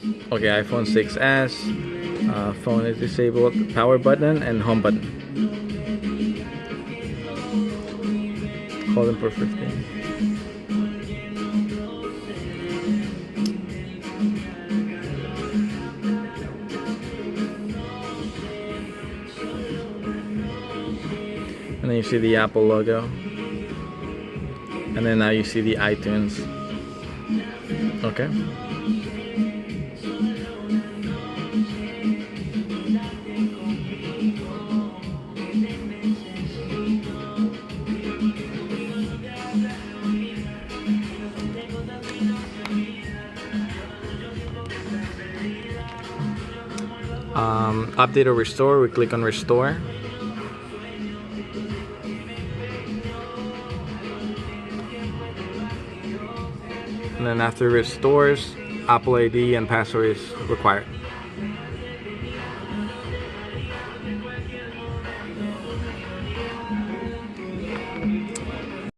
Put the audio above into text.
Okay, iPhone 6s. Phone is disabled. Power button and home button. Calling for 15. And then you see the Apple logo. And then now you see the iTunes. Okay. Update or restore, we click on restore. And then after it restores, Apple ID and password is required.